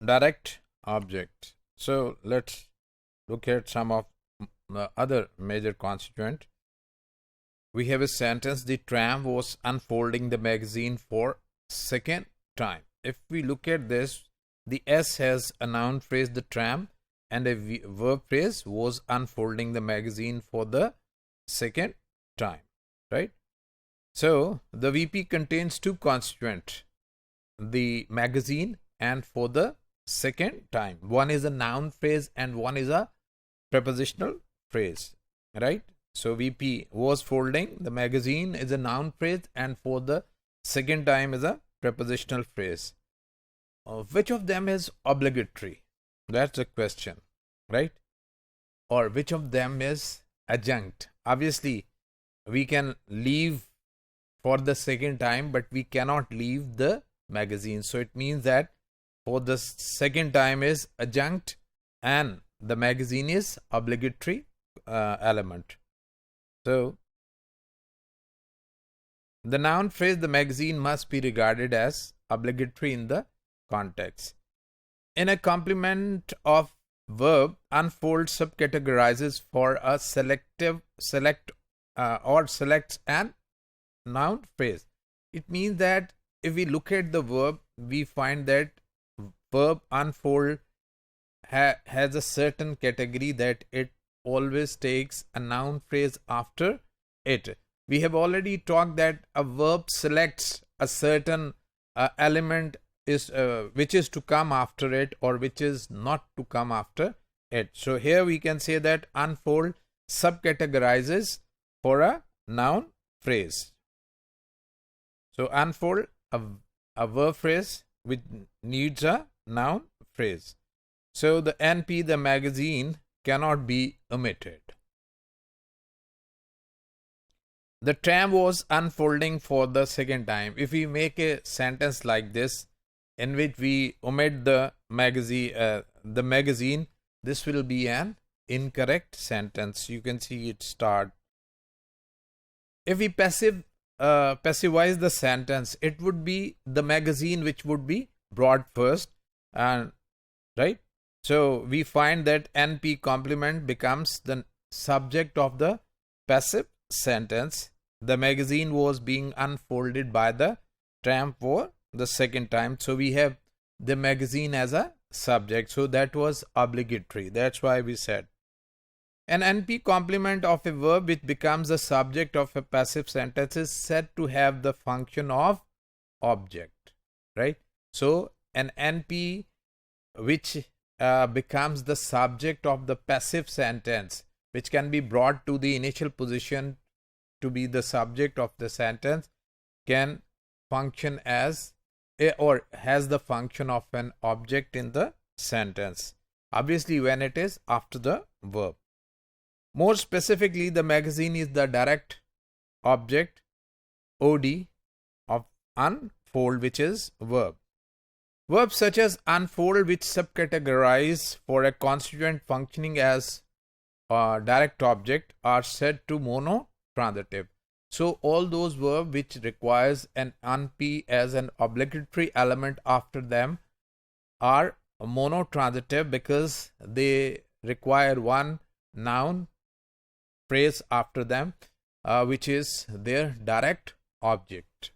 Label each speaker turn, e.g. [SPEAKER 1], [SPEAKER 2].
[SPEAKER 1] direct object. So let's look at some of the other major constituent. We have a sentence: the tram was unfolding the magazine for second time. If we look at this, the S has a noun phrase, the tram, and a verb phrase, was unfolding the magazine for the second time, right? So the VP contains two constituents, the magazine and for the second time. One is a noun phrase and one is a prepositional phrase, right? So VP was folding the magazine is a noun phrase and for the second time is a prepositional phrase. Which of them is obligatory? That's the question, right? Or which of them is adjunct? Obviously, we can leave for the second time, but we cannot leave the magazine. So it means that for the second time is adjunct and the magazine is obligatory element. So the noun phrase the magazine must be regarded as obligatory in the context. In a complement of verb, unfold subcategorizes for a selects an noun phrase. It means that if we look at the verb, we find that verb unfold has a certain category that it always takes a noun phrase after it. We have already talked that a verb selects a certain element is which is to come after it or which is not to come after it. So here we can say that unfold subcategorizes for a noun phrase. So unfold a verb phrase which needs a noun phrase. So the NP, the magazine, cannot be omitted. The tram was unfolding for the second time. If we make a sentence like this in which we omit the magazine, this will be an incorrect sentence. You can see it start. If we passivize the sentence, it would be the magazine which would be brought first, and right. So we find that NP complement becomes the subject of the passive sentence. The magazine was being unfolded by the tram for the second time. So we have the magazine as a subject. So that was obligatory. That's why we said an NP complement of a verb which becomes the subject of a passive sentence is said to have the function of object, right? So an NP which becomes the subject of the passive sentence, which can be brought to the initial position to be the subject of the sentence, can function as or has the function of an object in the sentence, obviously when it is after the verb. More specifically, the magazine is the direct object OD of unfold, which is verb. Verbs such as unfold, which subcategorize for a constituent functioning as a direct object, are said to monotransitive. So all those verbs which requires an NP as an obligatory element after them are monotransitive because they require one noun phrase after them, which is their direct object.